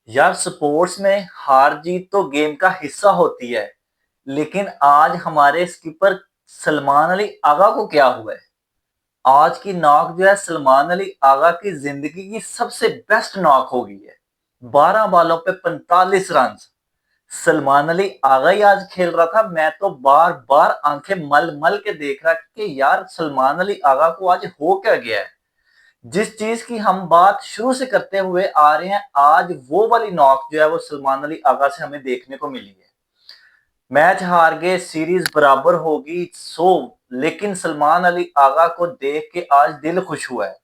यार स्पोर्ट्स में हार जीत तो गेम का हिस्सा होती है। लेकिन आज हमारे स्किपर सलमान अली आगा को क्या हुआ है? आज की नॉक जो है सलमान अली आगा की जिंदगी की सबसे बेस्ट नॉक हो गई है। 12 बॉलों पे 45 रन। सलमान अली आगा ही आज खेल रहा था। मैं तो बार बार आंखें मल मल के देख रहा कि यार सलमान अली आगा को आज हो क्या गया है। जिस चीज की हम बात शुरू से करते हुए आ रहे हैं, आज वो वाली नॉक जो है वो सलमान अली आगा से हमें देखने को मिली है। मैच हार गए, सीरीज बराबर होगी लेकिन सलमान अली आगा को देख के आज दिल खुश हुआ है।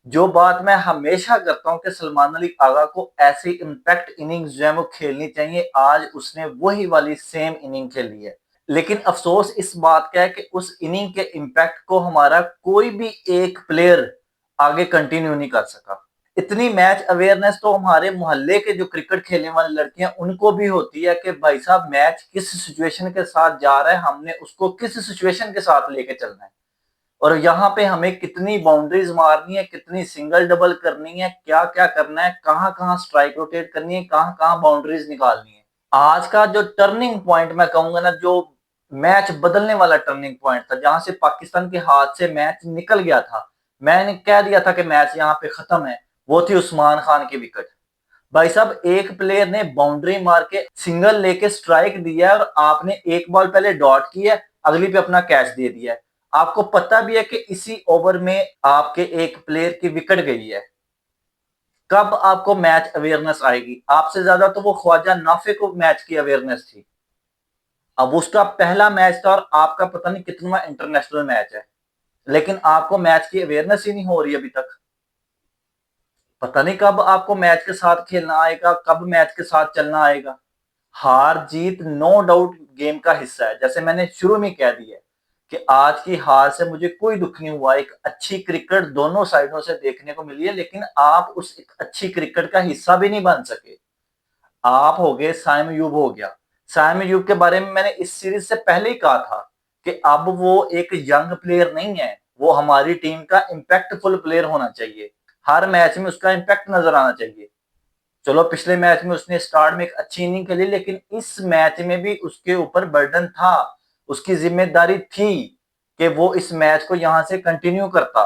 जो बात मैं हमेशा करता हूं कि सलमान अली आगा को ऐसी इम्पैक्ट इनिंग्स जो है वो खेलनी चाहिए, आज उसने वही वाली सेम इनिंग खेली है। लेकिन अफसोस इस बात का है कि उस इनिंग के इम्पैक्ट को हमारा कोई भी एक प्लेयर आगे कंटिन्यू नहीं कर सका। इतनी मैच अवेयरनेस तो हमारे मोहल्ले के जो क्रिकेट खेलने वाली लड़कियां उनको भी होती है कि भाई साहब मैच किस सिचुएशन के साथ जा रहा है, हमने उसको किस सिचुएशन के साथ लेके चलना है। और यहाँ पे हमें कितनी बाउंड्रीज मारनी है, कितनी सिंगल डबल करनी है, क्या क्या करना है, कहाँ कहाँ स्ट्राइक रोटेट करनी है, कहाँ कहाँ बाउंड्रीज निकालनी है। आज का जो टर्निंग पॉइंट मैं कहूंगा ना, जो मैच बदलने वाला टर्निंग पॉइंट था, जहां से पाकिस्तान के हाथ से मैच निकल गया था, मैंने कह दिया था कि मैच यहाँ पे खत्म है, वो थी उस्मान खान की विकेट। भाई साहब, एक प्लेयर ने बाउंड्री मार के सिंगल लेके स्ट्राइक दिया है और आपने एक बॉल पहले डॉट की है, अगली पे अपना कैच दे दिया है। आपको पता भी है कि इसी ओवर में आपके एक प्लेयर की विकेट गई है। कब आपको मैच अवेयरनेस आएगी? आपसे ज्यादा तो वो ख्वाजा नाफे को मैच की अवेयरनेस थी। अब उसका पहला मैच था और आपका पता नहीं कितना इंटरनेशनल मैच है, लेकिन आपको मैच की अवेयरनेस ही नहीं हो रही अभी तक। पता नहीं कब आपको मैच के साथ खेलना आएगा, कब मैच के साथ चलना आएगा। हार जीत नो डाउट गेम का हिस्सा है, जैसे मैंने शुरू में कह दिया कि आज की हार से मुझे कोई दुख नहीं हुआ। एक अच्छी क्रिकेट दोनों साइडों से देखने को मिली है, लेकिन आप उस एक अच्छी क्रिकेट का हिस्सा भी नहीं बन सके। आप हो गए, साइम यूब हो गया। साइम यूब के बारे में मैंने इस सीरीज से पहले ही कहा था कि अब वो एक यंग प्लेयर नहीं है, वो हमारी टीम का इम्पैक्टफुल प्लेयर होना चाहिए। हर मैच में उसका इम्पैक्ट नजर आना चाहिए। चलो, पिछले मैच में उसने स्टार्ट में एक अच्छी इनिंग खेली, लेकिन इस मैच में भी उसके ऊपर बर्डन था, उसकी जिम्मेदारी थी कि वो इस मैच को यहां से कंटिन्यू करता।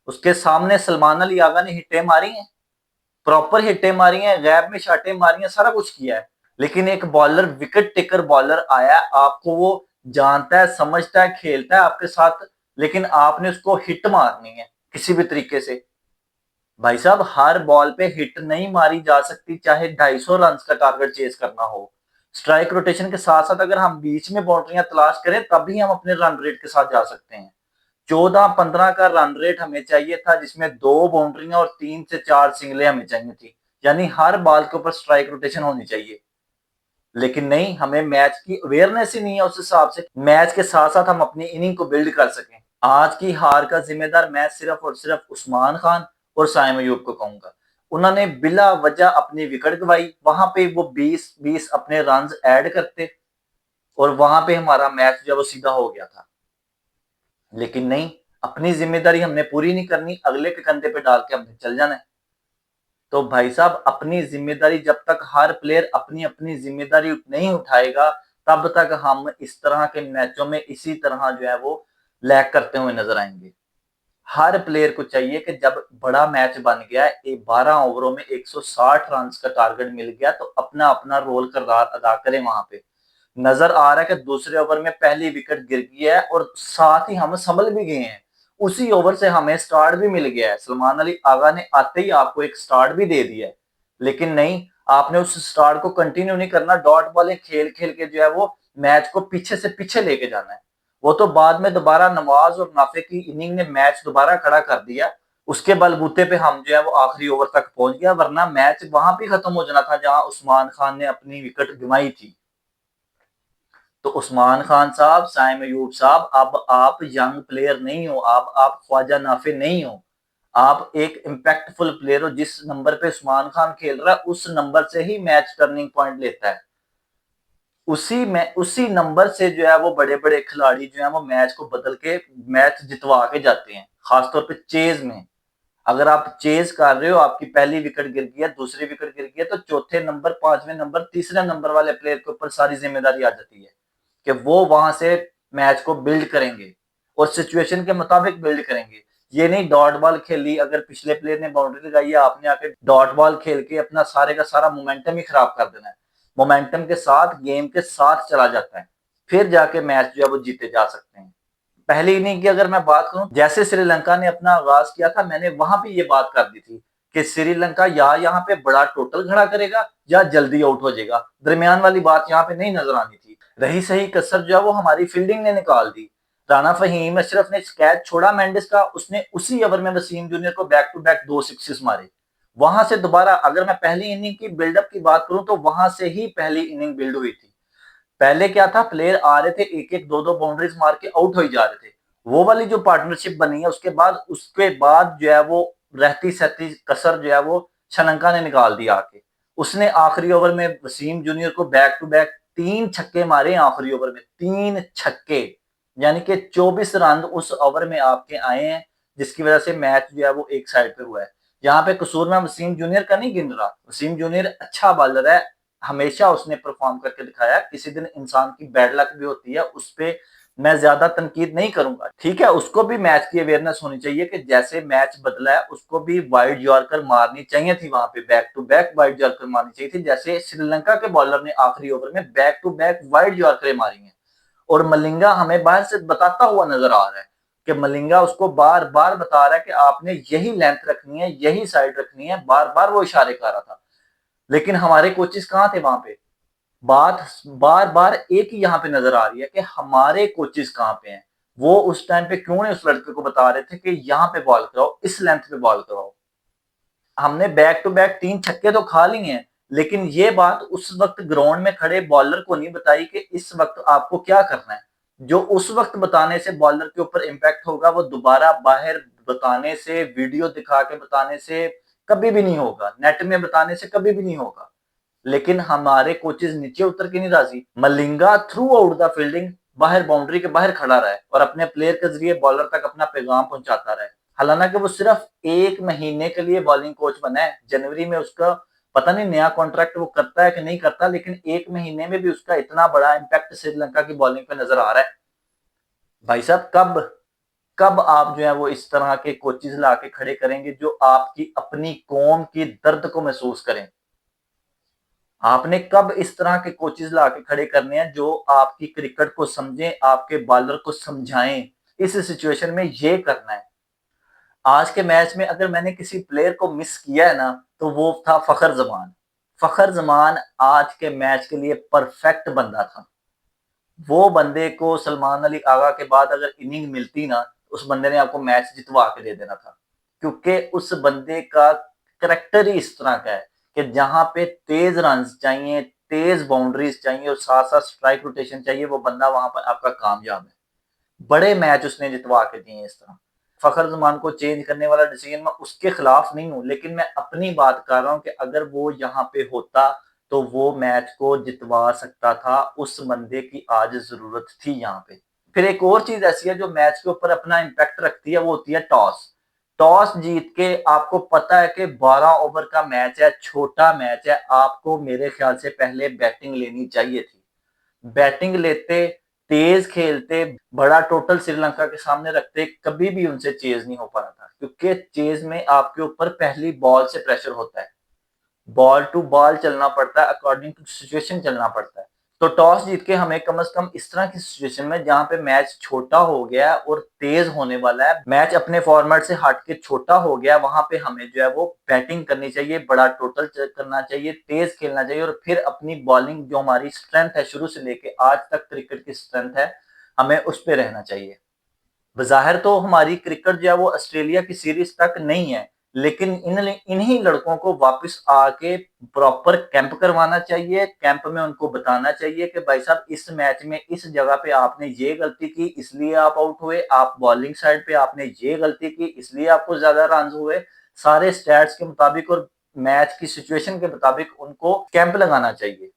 उसके सामने सलमान अली आगा ने हिट्टे मारी हैं, प्रॉपर हिट्टे मारी हैं, गैप में शाटे मारी हैं, सारा कुछ किया है। लेकिन एक बॉलर, विकेट टेकर बॉलर आया, आपको वो जानता है, समझता है, खेलता है आपके साथ, लेकिन आपने उसको हिट मारनी है किसी भी तरीके से। भाई साहब, हर बॉल पे हिट नहीं मारी जा सकती, चाहे 250 रन का टारगेट चेज करना हो। स्ट्राइक रोटेशन के साथ साथ अगर हम बीच में बाउंड्रियां तलाश करें, तभी हम अपने रन रेट के साथ जा सकते हैं। 14-15 का रन रेट हमें चाहिए था, जिसमें 2 बाउंड्रियां और 3 से 4 सिंगलें हमें चाहिए थी। यानी हर बॉल के ऊपर स्ट्राइक रोटेशन होनी चाहिए। लेकिन नहीं, हमें मैच की अवेयरनेस ही नहीं है उस हिसाब से मैच के साथ साथ हम अपनी इनिंग को बिल्ड कर सकें। आज की हार का जिम्मेदार मैं सिर्फ और सिर्फ उस्मान खान और साइम अयूब को कहूंगा। उन्होंने बिला वजह अपनी विकेट गवाई, वहां पे वो 20-20 अपने रन ऐड करते और वहां पे हमारा मैच जो वो सीधा हो गया था। लेकिन नहीं, अपनी जिम्मेदारी हमने पूरी नहीं करनी, अगले के कंधे पे डाल के हमने चल जाना है। तो भाई साहब, अपनी जिम्मेदारी जब तक हर प्लेयर अपनी अपनी जिम्मेदारी नहीं उठाएगा, तब तक हम इस तरह के मैचों में इसी तरह जो है वो लैग करते हुए नजर आएंगे। हर प्लेयर को चाहिए कि जब बड़ा मैच बन गया है, 12 ओवरों में 160 रन का टारगेट मिल गया, तो अपना अपना रोल किरदार अदा करें। वहां पे नजर आ रहा है कि दूसरे ओवर में पहली विकेट गिर गई है और साथ ही हम संभल भी गए हैं। उसी ओवर से हमें स्टार्ट भी मिल गया है, सलमान अली आगा ने आते ही आपको एक स्टार्ट भी दे दिया है। लेकिन नहीं, आपने उस स्टार्ट को कंटिन्यू नहीं करना, डॉट बॉलें खेल खेल के जो है वो मैच को पीछे से पीछे लेके जाना है। वो तो बाद में दोबारा नवाज और नाफे की इनिंग ने मैच दोबारा खड़ा कर दिया। उसके बलबूते पे हम जो है वो आखिरी ओवर तक पहुंच गया, वरना मैच वहां भी खत्म हो जाना था जहां उस्मान खान ने अपनी विकेट गंवाई थी। तो उस्मान खान साहब, साइम अयूब साहब, अब आप यंग प्लेयर नहीं हो, अब आप ख्वाजा नाफे नहीं हो। आप एक इम्पैक्टफुल प्लेयर हो। जिस नंबर पे उस्मान खान खेल रहा है, उस नंबर से ही मैच टर्निंग पॉइंट लेता है। उसी नंबर से जो है वो बड़े बड़े खिलाड़ी जो है वो मैच को बदल के मैच जितवा के जाते हैं, खासतौर पे चेज में। अगर आप चेज कर रहे हो, आपकी पहली विकेट गिर गई है, दूसरी विकेट गिर गई है, तो चौथे नंबर, पांचवें नंबर, तीसरे नंबर वाले प्लेयर के ऊपर सारी जिम्मेदारी आ जाती है कि वो वहां से मैच को बिल्ड करेंगे और सिचुएशन के मुताबिक बिल्ड करेंगे। ये नहीं डॉट बॉल खेली, अगर पिछले प्लेयर ने बाउंड्री लगाई है, आपने आके डॉट बॉल खेल के अपना सारे का सारा मोमेंटम ही खराब कर देना है। मोमेंटम के साथ, गेम के साथ चला जाता है, फिर जाके मैच जो है वो जीते जा सकते हैं। पहली इनिंग की अगर मैं बात करूं, जैसे श्रीलंका ने अपना आगाज किया था, मैंने वहां पे ये बात कर दी थी कि श्रीलंका या यहाँ पे बड़ा टोटल खड़ा करेगा या जल्दी आउट हो जाएगा। दरमियान वाली बात यहाँ पे नहीं नजर आनी थी। रही सही कसर जो है वो हमारी फील्डिंग ने निकाल दी। राणा फहीम अशरफ ने कैच छोड़ा मेंडिस का, उसने उसी ओवर में वसीम जूनियर को बैक टू बैक 2 सिक्सेस मारे। वहां से दोबारा अगर मैं पहली इनिंग की बिल्डअप की बात करूं, तो वहां से ही पहली इनिंग बिल्ड हुई थी। पहले क्या था, प्लेयर आ रहे थे, एक एक दो दो बाउंड्रीज मार के आउट हो जा रहे थे। वो वाली जो पार्टनरशिप बनी है, उसके बाद जो है वो रहती सहती कसर जो है वो श्रीलंका ने निकाल दी आके। उसने आखिरी ओवर में वसीम जूनियर को बैक टू बैक 3 छक्के मारे। आखिरी ओवर में 3 छक्के, यानी कि 24 रन उस ओवर में आपके आए हैं, जिसकी वजह से मैच जो है वो एक साइड पे हुआ है। यहाँ पे कसूर में वसीम जूनियर का नहीं गिन रहा। वसीम जूनियर अच्छा बॉलर है, हमेशा उसने परफॉर्म करके दिखाया। किसी दिन इंसान की बैड लक भी होती है, उस पर मैं ज्यादा तनकीद नहीं करूंगा, ठीक है। उसको भी मैच की अवेयरनेस होनी चाहिए कि जैसे मैच बदला है, उसको भी वाइड यॉर्कर मारनी चाहिए थी, वहां पे back to back wide yorker मारनी चाहिए थी, जैसे श्रीलंका के बॉलर ने आखिरी ओवर में back to back wide yorker मारी है। और मलिंगा हमें बाहर से बताता हुआ नजर आ रहा है कि मलिंगा उसको बार बार बता रहा है कि आपने यही लेंथ रखनी है, यही साइड रखनी है, बार बार वो इशारे कर रहा था। लेकिन हमारे कोचेस कहाँ थे वहां पे? बात बार बार एक ही यहाँ पे नजर आ रही है कि हमारे कोचेस कहाँ पे हैं। वो उस टाइम पे क्यों नहीं उस लड़के को बता रहे थे कि यहाँ पे बॉल कराओ, इस लेंथ पे बॉल कराओ। हमने बैक टू बैक 3 छक्के तो खा लिए हैं, लेकिन ये बात उस वक्त ग्राउंड में खड़े बॉलर को नहीं बताई कि इस वक्त आपको क्या करना है। जो उस वक्त बताने से बॉलर के ऊपर इंपैक्ट होगा, वो दोबारा बाहर बताने से, वीडियो दिखा के बताने से कभी भी नहीं होगा, नेट में बताने से कभी भी नहीं होगा। लेकिन हमारे कोचेस नीचे उतर के नहीं राजी। Malinga through out the fielding बाहर, बाउंड्री के बाहर खड़ा रहा है और अपने प्लेयर के जरिए बॉलर तक अपना पैगाम पहुंचाता रहा है। हालांकि वो सिर्फ 1 महीने के लिए बॉलिंग कोच बना है। जनवरी में उसका पता नहीं नया कॉन्ट्रैक्ट वो करता है कि नहीं करता, लेकिन 1 महीने में भी उसका इतना बड़ा इम्पैक्ट श्रीलंका की बॉलिंग पे नजर आ रहा है। भाई साहब, कब कब आप जो है वो इस तरह के कोचेस ला के खड़े करेंगे जो आपकी अपनी कौम की दर्द को महसूस करें? आपने कब इस तरह के कोचेस ला के खड़े करने हैं जो आपकी क्रिकेट को समझें, आपके बॉलर को समझाएं? इस सिचुएशन में ये करना है। आज के मैच में अगर मैंने किसी प्लेयर को मिस किया है ना, तो वो था फखर जमान। फखर जमान आज के मैच के लिए परफेक्ट बंदा था। वो बंदे को सलमान अली आगा के बाद अगर इनिंग मिलती ना, उस बंदे ने आपको मैच जितवा के दे देना था, क्योंकि उस बंदे का करेक्टर ही इस तरह का है कि जहां पे तेज रन चाहिए, तेज बाउंड्रीज चाहिए और साथ साथ स्ट्राइक रोटेशन चाहिए, वो बंदा वहां पर आपका कामयाब है। बड़े मैच उसने जितवा के दिए इस तरह। फखर जमान को चेंज करने वाला डिसीजन मैं उसके खिलाफ नहीं हूं, लेकिन मैं अपनी बात कर रहा हूं कि अगर वो यहाँ पे होता तो वो मैच को जितवा सकता था। उस बंदे की आज जरूरत थी यहाँ पे। फिर एक और चीज ऐसी है जो मैच के ऊपर अपना इम्पैक्ट रखती है, वो होती है टॉस। टॉस जीत के आपको पता है कि 12 ओवर का मैच है, छोटा मैच है, आपको मेरे ख्याल से पहले बैटिंग लेनी चाहिए थी। बैटिंग लेते, तेज खेलते, बड़ा टोटल श्रीलंका के सामने रखते, कभी भी उनसे चेज नहीं हो पा रहा था, क्योंकि चेज में आपके ऊपर पहली बॉल से प्रेशर होता है। बॉल टू बॉल चलना पड़ता है, अकॉर्डिंग टू सिचुएशन चलना पड़ता है। तो टॉस जीत के हमें कम से कम इस तरह की सिचुएशन में, जहां पे मैच छोटा हो गया और तेज होने वाला है, मैच अपने फॉर्मेट से हट के छोटा हो गया, वहां पे हमें जो है वो बैटिंग करनी चाहिए, बड़ा टोटल करना चाहिए, तेज खेलना चाहिए और फिर अपनी बॉलिंग जो हमारी स्ट्रेंथ है शुरू से लेके आज तक क्रिकेट की स्ट्रेंथ है, हमें उस पर रहना चाहिए। बज़ाहिर तो हमारी क्रिकेट जो है वो ऑस्ट्रेलिया की सीरीज तक नहीं है, लेकिन इन्हीं लड़कों को वापस आके प्रॉपर कैंप करवाना चाहिए। कैंप में उनको बताना चाहिए कि भाई साहब, इस मैच में इस जगह पे आपने ये गलती की, इसलिए आप आउट हुए। आप बॉलिंग साइड पे आपने ये गलती की, इसलिए आपको ज्यादा रन हुए। सारे स्टैट्स के मुताबिक और मैच की सिचुएशन के मुताबिक उनको कैंप लगाना चाहिए।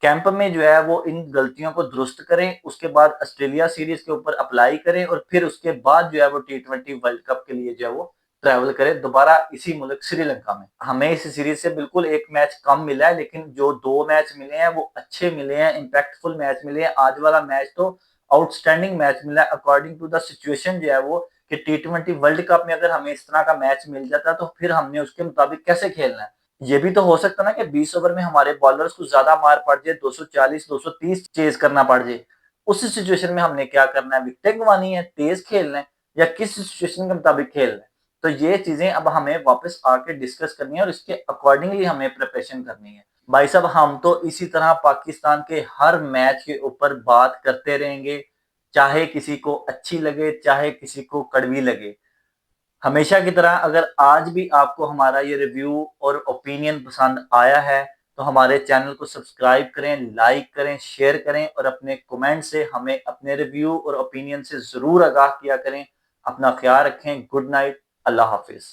कैंप में जो है वो इन गलतियों को दुरुस्त करें, उसके बाद ऑस्ट्रेलिया सीरीज के ऊपर अप्लाई करें और फिर उसके बाद जो है वो T20 वर्ल्ड कप के लिए जो है वो ट्रैवल करें दोबारा इसी मुल्क श्रीलंका में। हमें इस सीरीज से बिल्कुल एक मैच कम मिला है, लेकिन जो 2 मैच मिले हैं वो अच्छे मिले हैं, इम्पैक्टफुल मैच मिले हैं। आज वाला मैच तो आउटस्टैंडिंग मैच मिला है अकॉर्डिंग टू द सिचुएशन जो है वो, कि T20 वर्ल्ड कप में अगर हमें इस तरह का मैच मिल जाता तो फिर हमने उसके मुताबिक कैसे खेलना है। ये भी तो हो सकता ना कि 20 ओवर में हमारे बॉलर्स को ज्यादा मार पड़ जाए, 240 230 चेज करना पड़ जाए। उस सिचुएशन में हमने क्या करना है, विकेटें गंवानी है, तेज खेलना है, या किस सिचुएशन के मुताबिक खेलना है। तो ये चीजें अब हमें वापस आके डिस्कस करनी है और इसके अकॉर्डिंगली हमें प्रिपरेशन करनी है। भाई साहब, हम तो इसी तरह पाकिस्तान के हर मैच के ऊपर बात करते रहेंगे, चाहे किसी को अच्छी लगे चाहे किसी को कड़वी लगे। हमेशा की तरह अगर आज भी आपको हमारा ये रिव्यू और ओपिनियन पसंद आया है तो हमारे चैनल को सब्सक्राइब करें, लाइक करें, शेयर करें और अपने कमेंट से हमें अपने रिव्यू और ओपिनियन से जरूर आगाह किया करें। अपना ख्याल रखें। Good night. अल्लाह हाफिज।